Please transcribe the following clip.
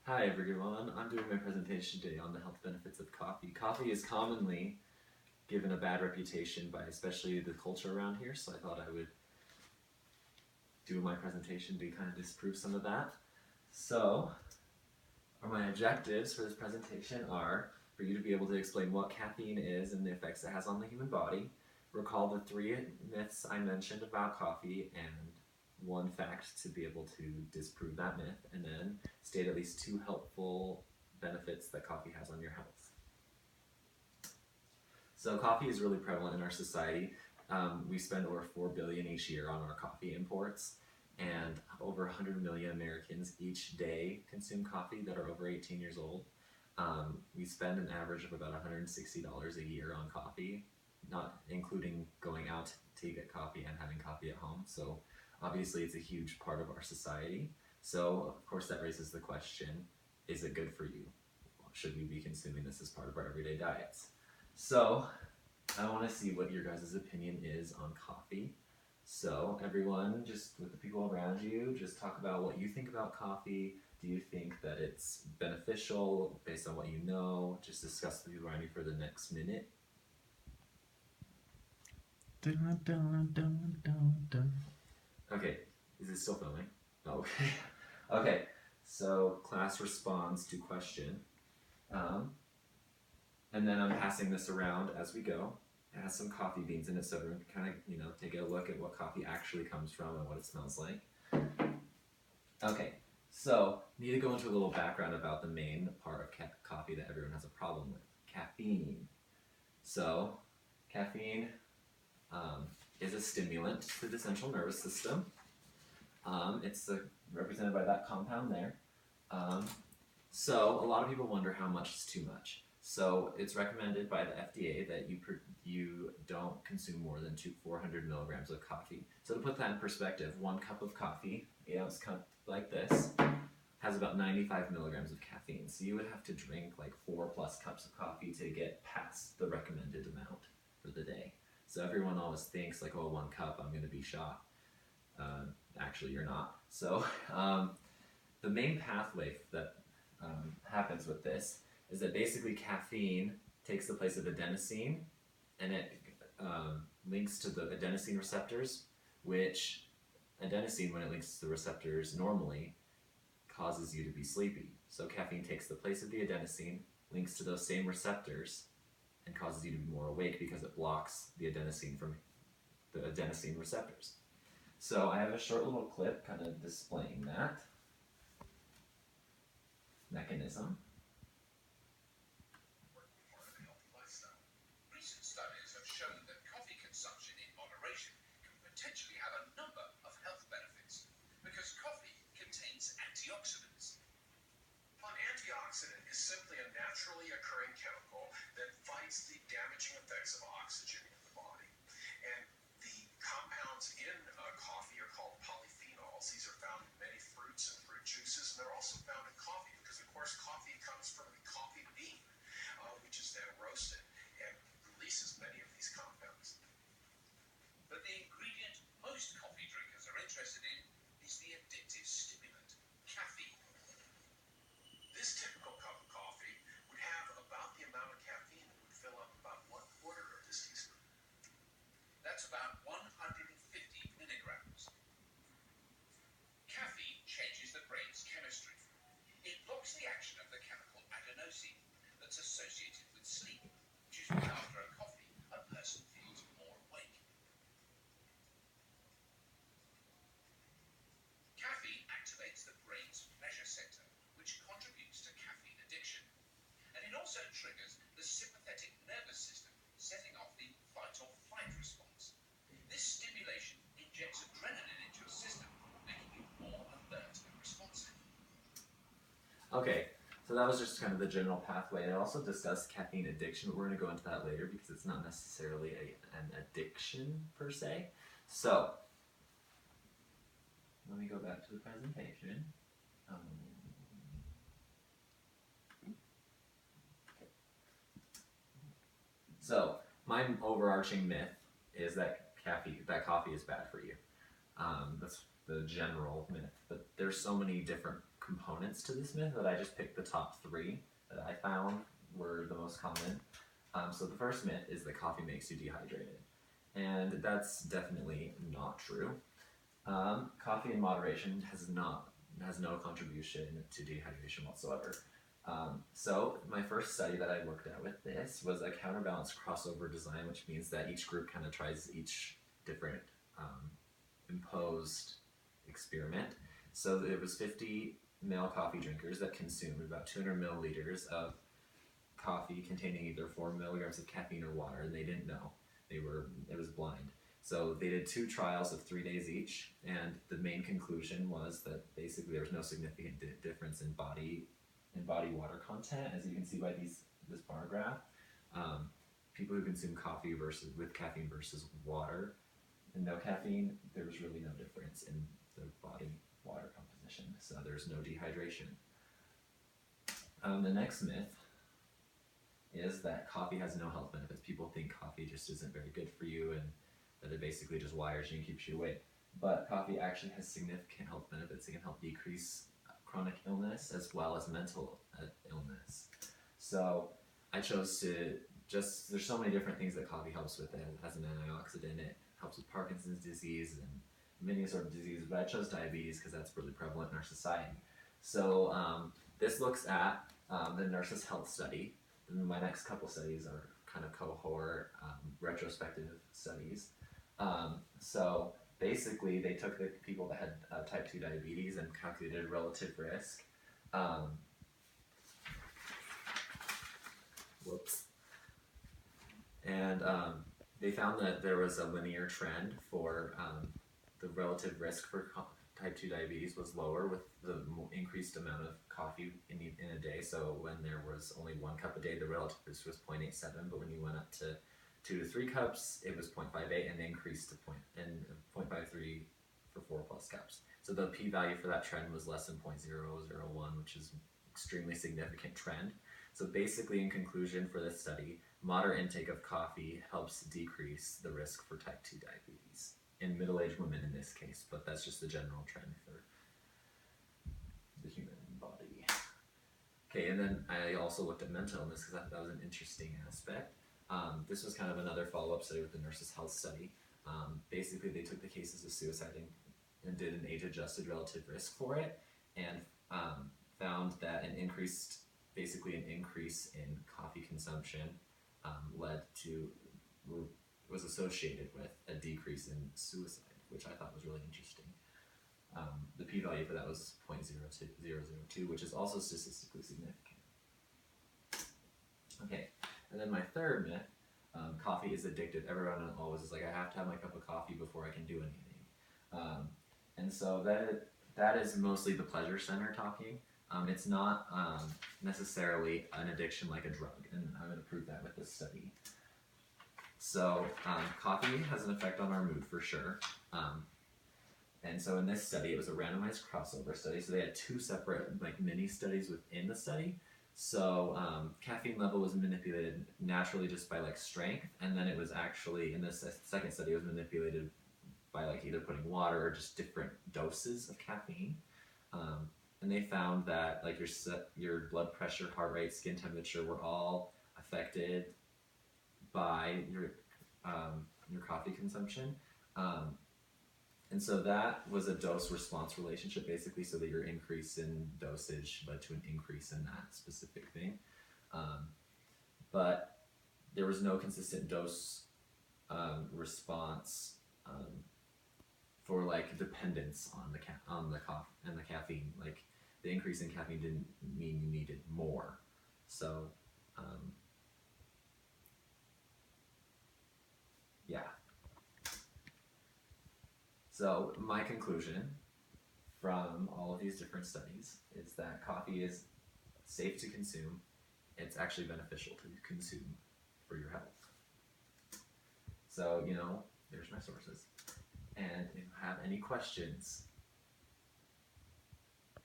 Hi everyone, I'm doing my presentation today on the health benefits of coffee. Coffee is commonly given a bad reputation by especially the culture around here, so I thought I would do my presentation to kind of disprove some of that. So, my objectives for this presentation are for you to be able to explain what caffeine is and the effects it has on the human body, recall the 3 myths I mentioned about coffee and one fact to be able to disprove that myth, and then state at least 2 helpful benefits that coffee has on your health. So coffee is really prevalent in our society. We spend over $4 billion each year on our coffee imports, and over 100 million Americans each day consume coffee that are over 18 years old. We spend an average of about $160 a year on coffee, not including going out to get coffee and having coffee at home. So obviously it's a huge part of our society. So of course that raises the question, is it good for you? Should we be consuming this as part of our everyday diets? So I want to see what your guys' opinion is on coffee. So everyone, just with the people around you, just talk about what you think about coffee. Do you think that it's beneficial based on what you know? Just discuss with the people around you for the next minute. Dun, dun, dun, dun, dun. Okay, is it still filming? Oh, okay. Okay, so class responds to question. And then I'm passing this around as we go. It has some coffee beans in it, so everyone can kind of, take a look at what coffee actually comes from and what it smells like. Okay, so need to go into a little background about the main part of coffee that everyone has a problem with, caffeine. So, caffeine is a stimulant to the central nervous system. It's represented by that compound there. So a lot of people wonder how much is too much. So it's recommended by the FDA that you don't consume more than 400 milligrams of coffee. So to put that in perspective, 1 cup of coffee, 8-ounce cup like this, has about 95 milligrams of caffeine. So you would have to drink like 4+ cups of coffee to get past the recommended amount for the day. So everyone always thinks like, oh, 1 cup, I'm gonna be shot. Actually, you're not. So the main pathway that happens with this is that basically caffeine takes the place of adenosine, and it links to the adenosine receptors, which adenosine, when it links to the receptors normally, causes you to be sleepy. So caffeine takes the place of the adenosine, links to those same receptors, and causes you to be more awake because it blocks the adenosine from the adenosine receptors. So I have a short little clip kind of displaying that mechanism. Recent studies have shown that coffee consumption in moderation can potentially have a number of health benefits because coffee contains antioxidants. An antioxidant is simply a naturally occurring chemical that fights the damaging effects of oxygen in the body. And the compounds in coffee are called polyphenols. These are found in many fruits and fruit juices, and they're also found in coffee because, of course, coffee comes from the coffee bean, which is then roasted and releases many of these compounds. But the ingredient most coffee drinkers are interested in is the addictive stimulant, caffeine. This typical cup of coffee would have about the amount of caffeine that would fill up about 1/4 of this teaspoon. That's about 150 milligrams. Caffeine changes the brain's chemistry. It blocks the action of the chemical adenosine that's associated with sleep, which is why after a coffee, a person feels more awake. Caffeine activates the brain's pleasure center, which contributes to caffeine addiction. And it also triggers the sympathetic nervous system, setting off the fight or flight response. This stimulation injects adrenaline into your system, making you more alert and responsive. Okay, so that was just kind of the general pathway. I also discussed caffeine addiction, but we're going to go into that later because it's not necessarily an addiction per se. So, let me go back to the presentation. So, my overarching myth is that coffee is bad for you. That's the general myth, but there's so many different components to this myth, but I just picked the top 3 that I found were the most common. So the first myth is that coffee makes you dehydrated, and that's definitely not true. Coffee in moderation has no contribution to dehydration whatsoever. So my first study that I looked at with this was a counterbalanced crossover design, which means that each group kind of tries each different imposed experiment. So it was 50 male coffee drinkers that consumed about 200 milliliters of coffee containing either 4 milligrams of caffeine or water, and they didn't know. It was blind. So they did 2 trials of 3 days each, and the main conclusion was that basically there was no significant difference in body water content, as you can see by this bar graph. People who consume coffee with caffeine versus water and no caffeine, there was really no difference in the body water composition, so there's no dehydration. The next myth is that coffee has no health benefits. People think coffee just isn't very good for you and that it basically just wires you and keeps you awake. But coffee actually has significant health benefits. It can help decrease chronic illness as well as mental illness. So I chose to there's so many different things that coffee helps with. It has an antioxidant, it helps with Parkinson's disease and many sort of diseases, but I chose diabetes because that's really prevalent in our society. So this looks at the Nurses' Health Study. And my next couple studies are kind of cohort retrospective studies. So basically they took the people that had type 2 diabetes and calculated relative risk. And they found that there was a linear trend for the relative risk for type 2 diabetes was lower with the increased amount of coffee in a day. So when there was only 1 cup a day, the relative risk was 0.87, but when you went up to 2 to 3 cups, it was 0.58 and increased to 0.53 for 4 plus cups. So the p-value for that trend was less than 0.001, which is extremely significant trend. So basically, in conclusion for this study, moderate intake of coffee helps decrease the risk for type 2 diabetes in middle-aged women in this case, but that's just the general trend for the human body. Okay, and then I also looked at mental illness because I thought that was an interesting aspect. This was kind of another follow-up study with the Nurses' Health Study. Basically, they took the cases of suicide and did an age-adjusted relative risk for it, and found that an increase in coffee consumption was associated with a decrease in suicide, which I thought was really interesting. The p-value for that was 0.002, which is also statistically significant. Okay, and then my third myth, coffee is addictive. Everyone always is like, I have to have my cup of coffee before I can do anything. And so that is mostly the pleasure center talking. It's not necessarily an addiction like a drug, and I'm going to prove that with this study. So coffee has an effect on our mood for sure. And so in this study, it was a randomized crossover study. So they had 2 separate mini studies within the study. So caffeine level was manipulated naturally just by strength, and then it was actually in this second study it was manipulated by either putting water or just different doses of caffeine. And they found that your blood pressure, heart rate, skin temperature were all affected by your coffee consumption. And so that was a dose-response relationship, basically, so that your increase in dosage led to an increase in that specific thing. But there was no consistent dose response for dependence on the coffee and the caffeine. The increase in caffeine didn't mean you needed more. So yeah. So my conclusion from all of these different studies is that coffee is safe to consume. It's actually beneficial to consume for your health. So, there's my sources. And if you have any questions,